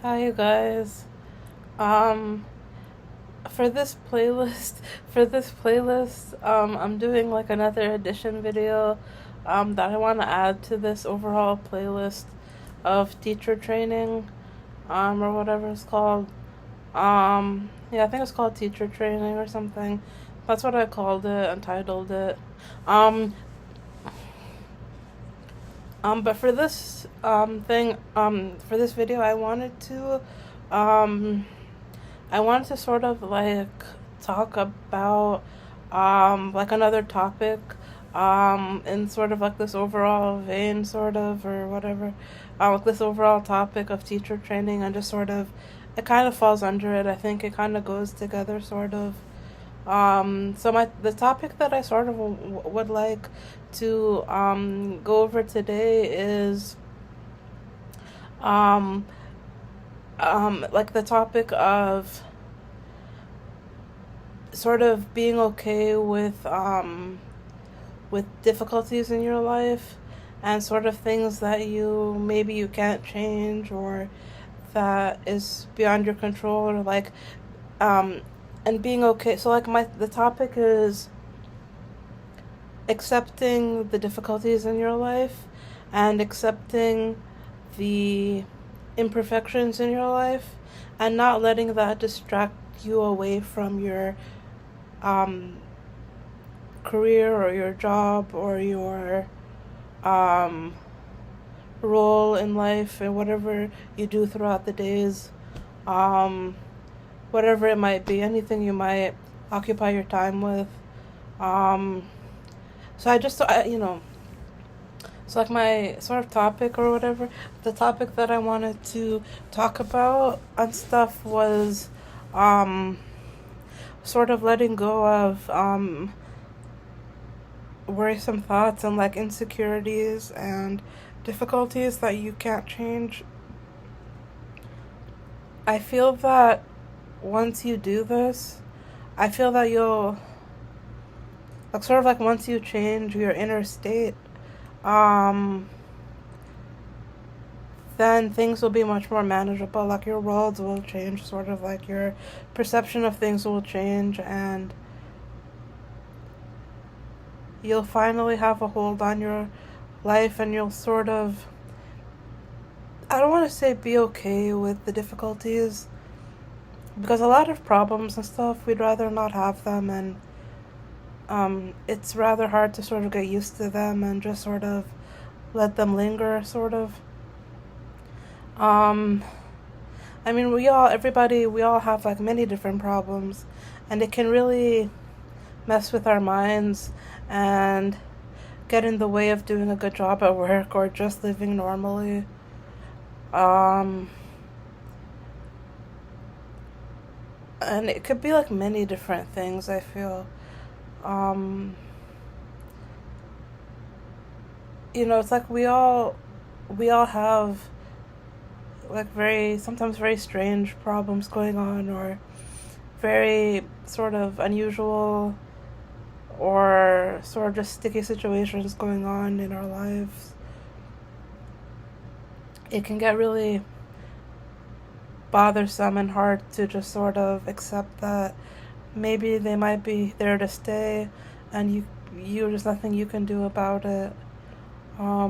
Hi you guys. Um for this playlist I'm doing like another addition video that I want to add to this overall playlist of teacher training or whatever it's called. Yeah, I think it's called teacher training or something. That's what I called it, entitled it. Um but for this for this video um I wanted to sort of like talk about like another topic in sort of like this overall vein sort of or whatever. Like this overall topic of teacher training and just sort of it kind of falls under it. I think it kind of goes together sort of. So my the topic that I sort of would like to go over today is um like the topic of sort of being okay with difficulties in your life and sort of things that you can't change or that is beyond your control or like um and being okay. So like my the topic is accepting the difficulties in your life and accepting the imperfections in your life and not letting that distract you away from your um career or your job or your um, role in life and whatever you do throughout the days, um, whatever it might be, anything you might occupy your time with. Um, so I just, so like my sort of topic or whatever, the topic that I wanted to talk about and stuff was um, sort of letting go of worrisome thoughts and like insecurities and difficulties that you can't change. I feel that once you do this, I feel that you'll like sort of like once you change your inner state, um, then things will be much more manageable. Like your worlds will change, sort of like your perception of things will change, and you'll finally have a hold on your life, and you'll sort of I don't want to say be okay with the difficulties because a lot of problems and stuff we'd rather not have them, and it's rather hard to sort of get used to them and just sort of let them linger sort of. um I mean, we all have like many different problems, and it can really mess with our minds and get in the way of doing a good job at work or just living normally. um and it could be like many different things, I feel. um it's like we all have like very sometimes very strange problems going on or very sort of unusual or sort of just sticky situations going on in our lives. It can get really bothersome and hard to just sort of accept that maybe they might be there to stay and you there's nothing you can do about it. I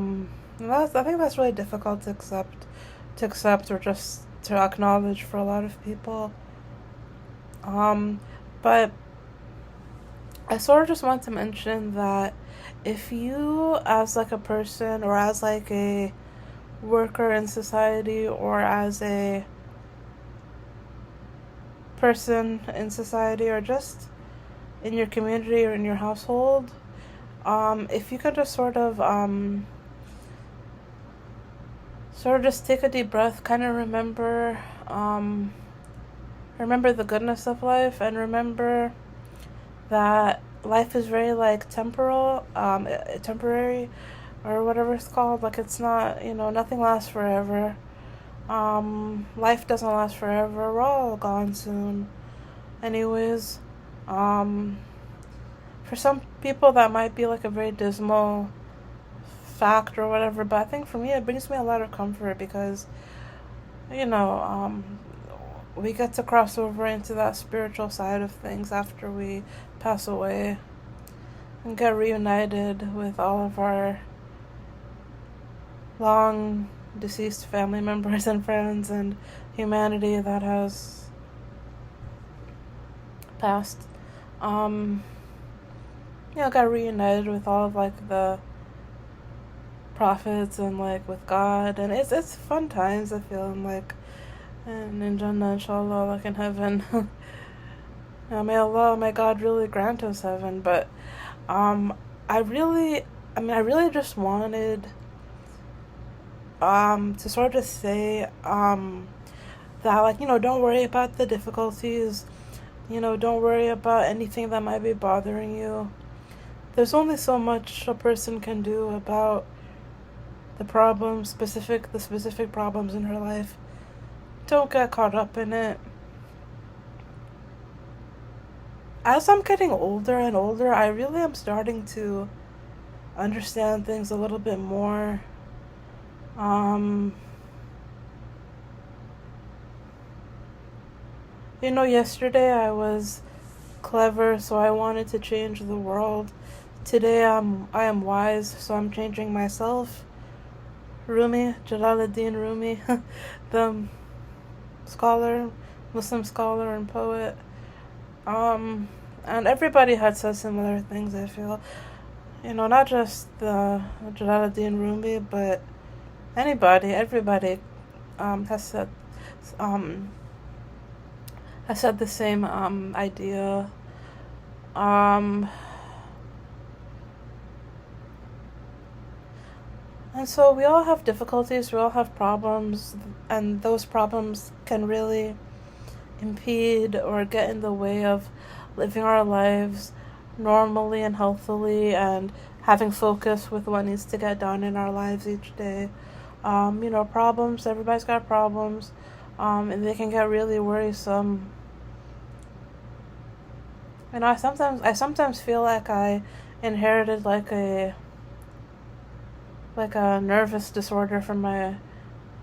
think that's really difficult to accept or just to acknowledge for a lot of people. But I sort of just want to mention that if you, as like a person or as like a worker in society or as a person in society or just in your community or in your household, if you could just sort of just take a deep breath, kind of remember the goodness of life and remember that life is very like temporary or whatever it's called. Like it's not, nothing lasts forever. Life doesn't last forever. We're all gone soon. Anyways, um, for some people that might be like a very dismal fact or whatever, but I think for me it brings me a lot of comfort because you know, we get to cross over into that spiritual side of things after we pass away and get reunited with all of our long deceased family members and friends and humanity that has passed. Got reunited with all of like the prophets and like with God, and it's fun times. I feel like, and in Jannah, inshallah, like in heaven. May Allah, may God really grant us heaven. But I really just wanted to sort of say that, like, don't worry about the difficulties. Don't worry about anything that might be bothering you. There's only so much a person can do about the specific problems in her life. Don't get caught up in it. As I'm getting older and older, I really am starting to understand things a little bit more. Yesterday I was clever, so I wanted to change the world. Today I am wise, so I'm changing myself. Rumi, Jalaluddin Rumi, the Muslim scholar and poet. And everybody had said similar things, I feel. Not just the Jalaluddin Rumi, but everybody has said the same idea. And so we all have difficulties, we all have problems, and those problems can really impede or get in the way of living our lives normally and healthily and having focus with what needs to get done in our lives each day. Problems, everybody's got problems, and they can get really worrisome. I sometimes feel like I inherited like a nervous disorder from my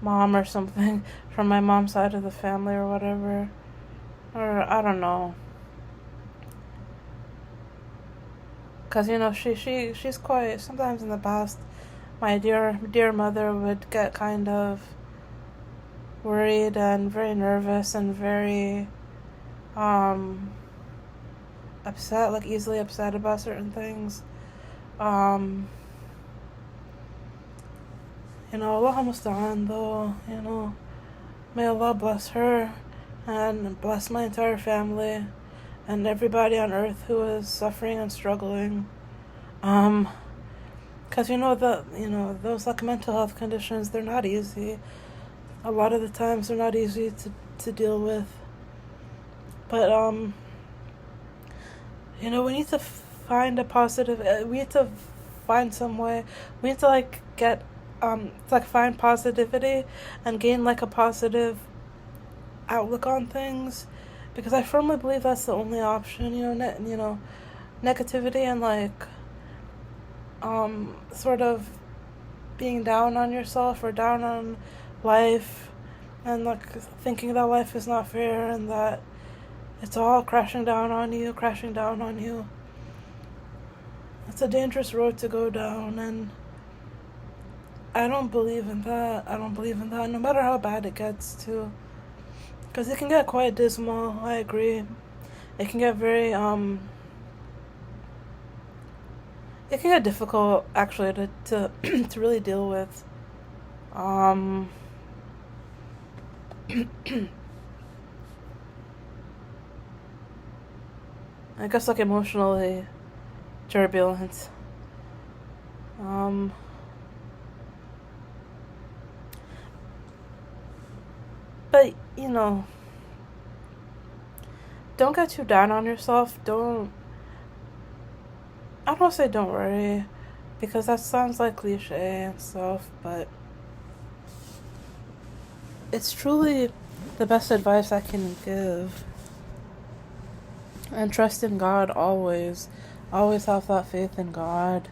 mom or something, from my mom's side of the family or whatever, or I don't know. Because she's quite, sometimes in the past, my dear mother would get kind of worried and very nervous and very upset, like easily upset about certain things. Allah musta'an though, may Allah bless her and bless my entire family and everybody on earth who is suffering and struggling. Because those like mental health conditions, they're not easy. A lot of the times they're not easy to deal with. But we need to find a positive. We need to find some way. We need to like get find positivity and gain like a positive outlook on things, because I firmly believe that's the only option. Negativity and like sort of being down on yourself or down on life and like thinking that life is not fair and that it's all crashing down on you. It's a dangerous road to go down, and I don't believe in that. No matter how bad it gets too. Because it can get quite dismal, I agree. It can get very, it can get difficult, actually, to to really deal with. I guess, like, emotionally turbulent. But, don't get too down on yourself. I don't want to say don't worry, because that sounds like cliche and stuff, but it's truly the best advice I can give. And trust in God always. Always have that faith in God.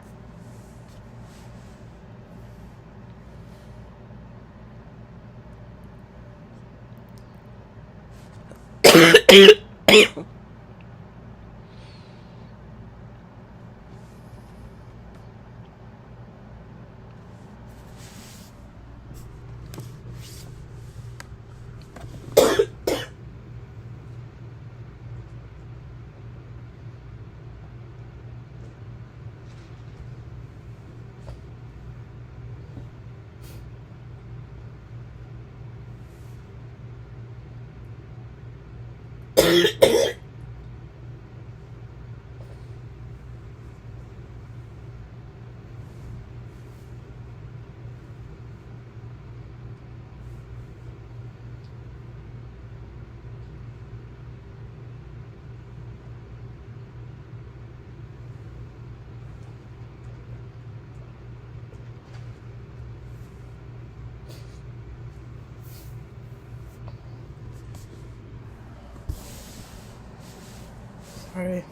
Sorry.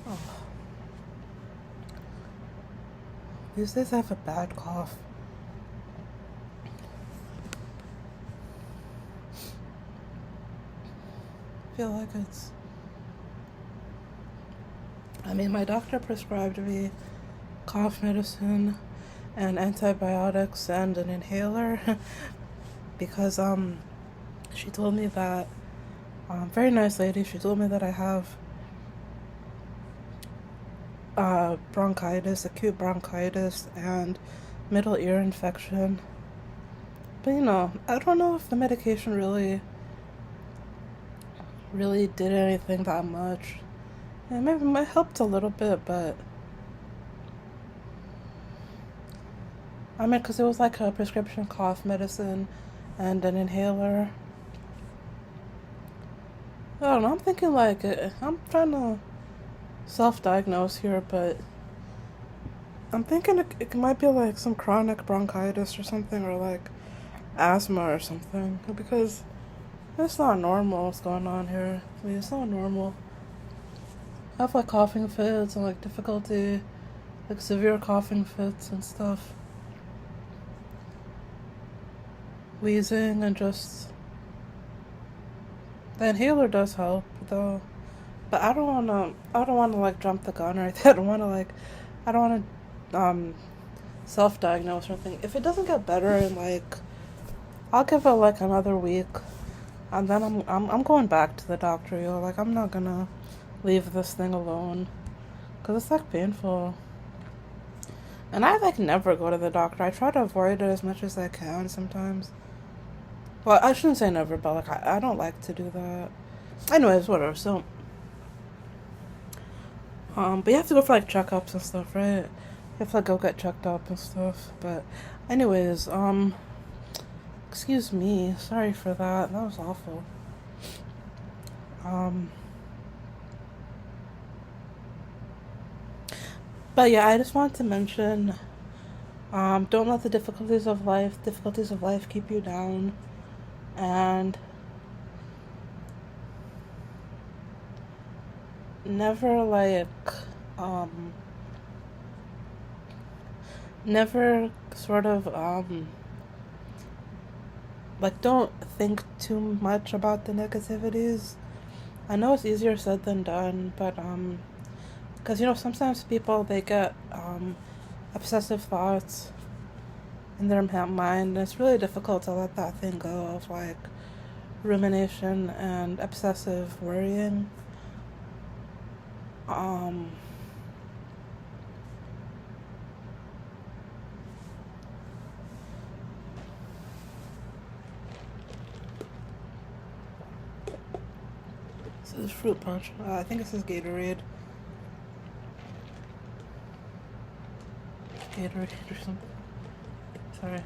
Oh. These days I have a bad cough. I feel like my doctor prescribed me cough medicine and antibiotics and an inhaler because she told me that very nice lady, she told me that I have bronchitis, acute bronchitis, and middle ear infection. But I don't know if the medication really did anything that much. And maybe it helped a little bit, but because it was like a prescription cough medicine and an inhaler. I don't know, I'm thinking like, I'm trying to self-diagnose here, but I'm thinking it might be like some chronic bronchitis or something, or like asthma or something, because it's not normal what's going on here. It's not normal. I have like coughing fits and like difficulty, like severe coughing fits and stuff. Wheezing and just... The inhaler does help though. But I don't wanna like jump the gun or anything. I don't wanna self-diagnose or anything. If it doesn't get better in like, I'll give it like another week, and then I'm going back to the doctor, Like, I'm not gonna leave this thing alone, cause it's like painful. And I like never go to the doctor. I try to avoid it as much as I can sometimes. Well, I shouldn't say never, but like I don't like to do that. Anyways, whatever. So, but you have to go for like checkups and stuff, right? You have to like go get checked up and stuff. But, anyways, excuse me. Sorry for that. That was awful. But yeah, I just wanted to mention, don't let the difficulties of life keep you down, and never never sort of don't think too much about the negativities. I know it's easier said than done, but because sometimes people, they get obsessive thoughts in their mind, and it's really difficult to let that thing go of like rumination and obsessive worrying. This is fruit punch. I think this is Gatorade. Gatorade or something. Sorry.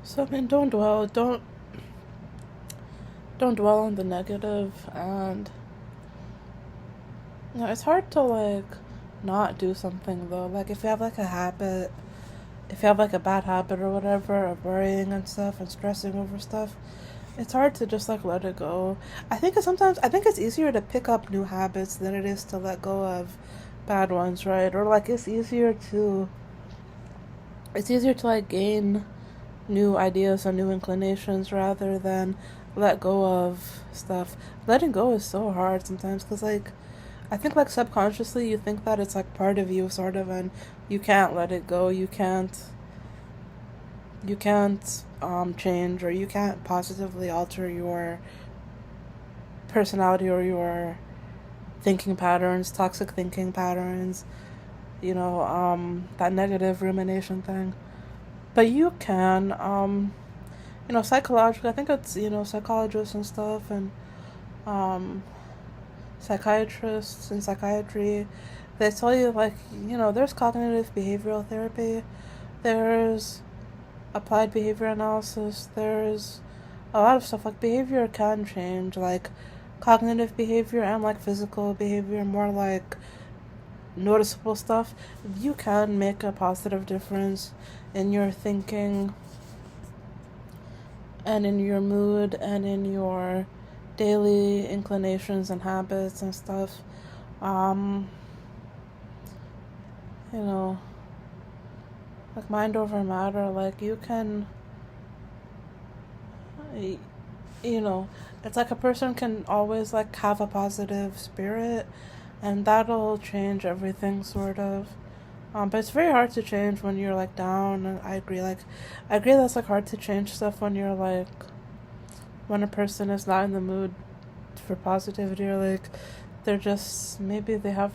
So don't dwell on the negative, and it's hard to like not do something though. Like if you have like a habit if you have like a bad habit or whatever of worrying and stuff and stressing over stuff, it's hard to just like let it go. I think it's easier to pick up new habits than it is to let go of bad ones, right? Or like it's easier to like gain new ideas and new inclinations rather than let go of stuff. Letting go is so hard sometimes because like I think like subconsciously you think that it's like part of you sort of, and you can't let it go. You can't change, or you can't positively alter your personality or your thinking patterns, toxic thinking patterns, that negative rumination thing. But you can, psychologically, I think it's, psychologists and stuff, and um, psychiatrists and psychiatry, they tell you, like, there's cognitive behavioral therapy, there's applied behavior analysis, there's a lot of stuff. Like, behavior can change, like, cognitive behavior and, like, physical behavior, more like noticeable stuff. You can make a positive difference in your thinking and in your mood and in your daily inclinations and habits and stuff. Um, you know, like mind over matter, like you can, it's like a person can always like have a positive spirit and that'll change everything sort of. But it's very hard to change when you're like down, and I agree that's like hard to change stuff when you're like, when a person is not in the mood for positivity, or like they're just, maybe they have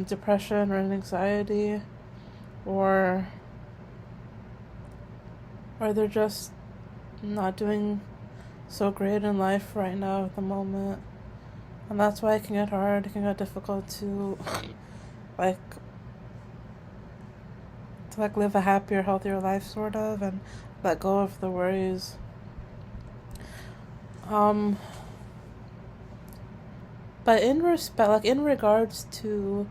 depression or anxiety, or they're just not doing so great in life right now at the moment. And that's why it can get hard, it can get difficult to like live a happier, healthier life sort of, and let go of the worries. But in regards to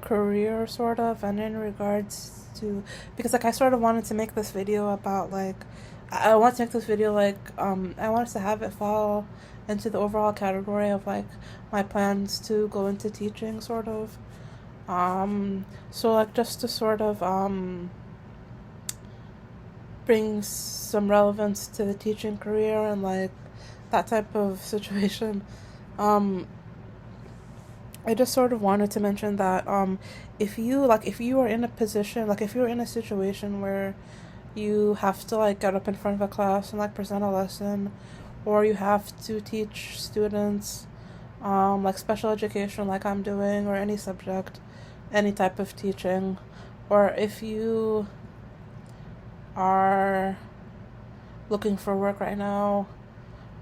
career sort of, and in regards to, because like I sort of wanted to make this video about like, I want to make this video like, I wanted to have it fall into the overall category of like my plans to go into teaching sort of. So like just to sort of bring some relevance to the teaching career and like that type of situation. I just sort of wanted to mention that if you are in a position, like if you're in a situation where you have to like get up in front of a class and like present a lesson, or you have to teach students like special education like I'm doing, or any subject, any type of teaching, or if you are looking for work right now,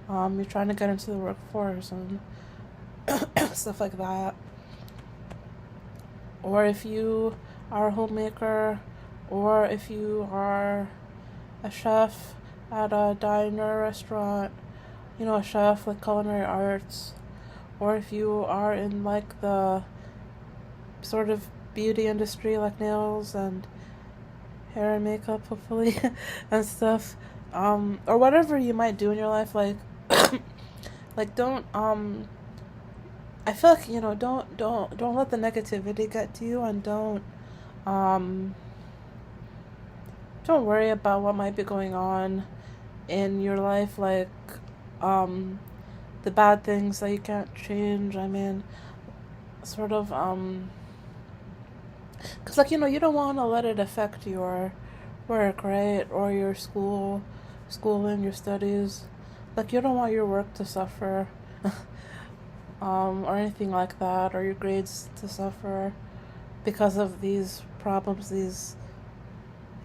you're trying to get into the workforce and stuff like that, or if you are a homemaker, or if you are a chef at a diner restaurant, a chef like culinary arts, or if you are in like the sort of beauty industry like nails and hair and makeup hopefully and stuff, or whatever you might do in your life, like like don't I feel like don't let the negativity get to you, and don't worry about what might be going on in your life, like the bad things that you can't change. I mean, sort of because like you don't want to let it affect your work, right, or your schooling, your studies. Like you don't want your work to suffer or anything like that, or your grades to suffer because of these problems, these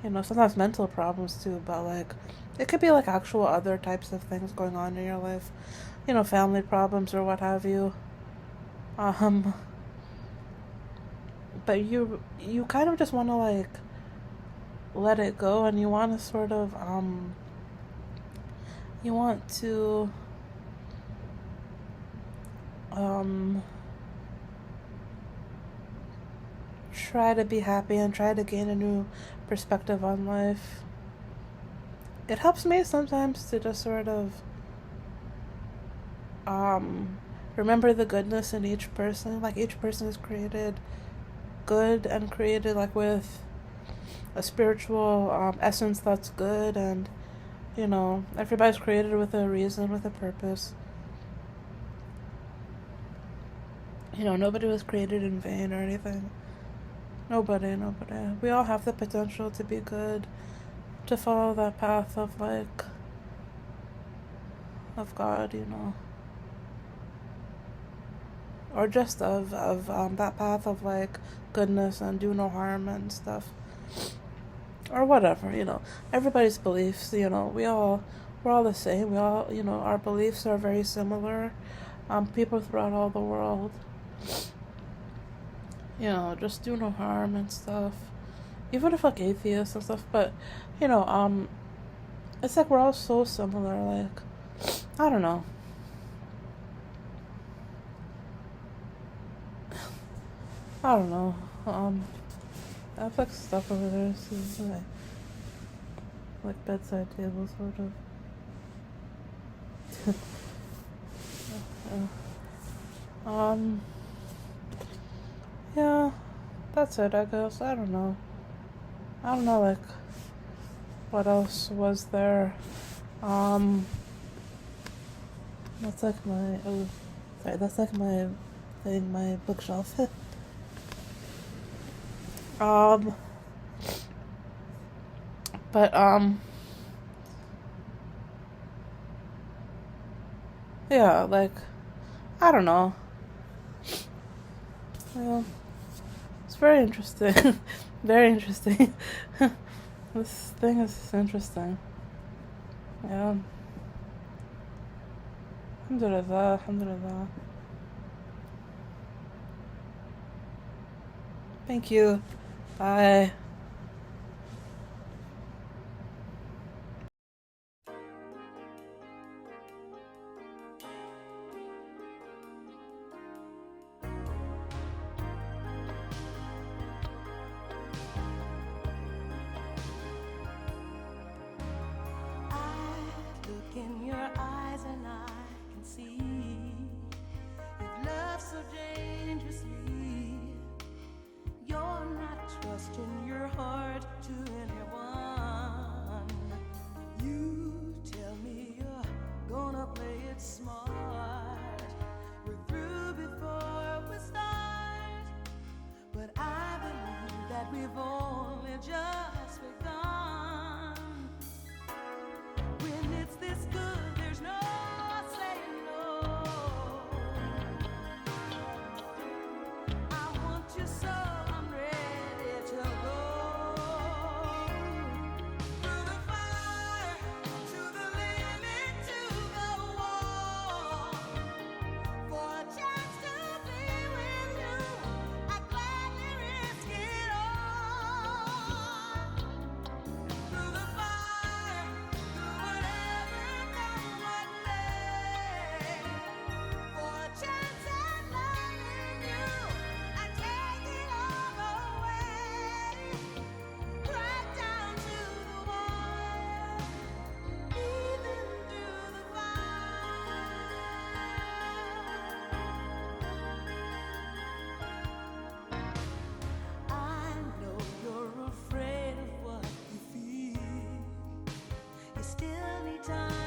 sometimes mental problems too, but like it could be like actual other types of things going on in your life, family problems or what have you. But you kind of just want to like let it go, and you want to sort of you want to try to be happy and try to gain a new perspective on life. It helps me sometimes to just sort of remember the goodness in each person. Like, each person is created good and created like with a spiritual essence that's good, and everybody's created with a reason, with a purpose. Nobody was created in vain or anything. Nobody. We all have the potential to be good, to follow that path of God, or just of that path of goodness and do no harm and stuff, or whatever. Everybody's beliefs. We're all the same. We all, our beliefs are very similar. People throughout all the world, just do no harm and stuff. Even if atheists and stuff, but it's we're all so similar. I don't know. I don't know. I have stuff over there. This is like bedside table sort of. Yeah, that's it, I guess. I don't know, what else was there. That's my, sorry, that's my thing, my bookshelf. But, yeah, I don't know. Well, it's very interesting. Very interesting. This thing is interesting. Yeah. Alhamdulillah. Thank you. Bye. In your eyes and I can see you've loved so dangerously. You're not trusting your heart to anyone. You tell me you're gonna play it smart. We're through before we start, but I believe that we've only just begun. When it's this good, there's no saying no. I want you so I'm ready to go. Through the fire, to the limit, to the wall. For a chance to be with you, I'd gladly risk it all. Through the fire, through whatever come what may. For a chance at loving you, I take it all away. Right down to the wire, even through the fire. I know you're afraid of what you feel. You still need time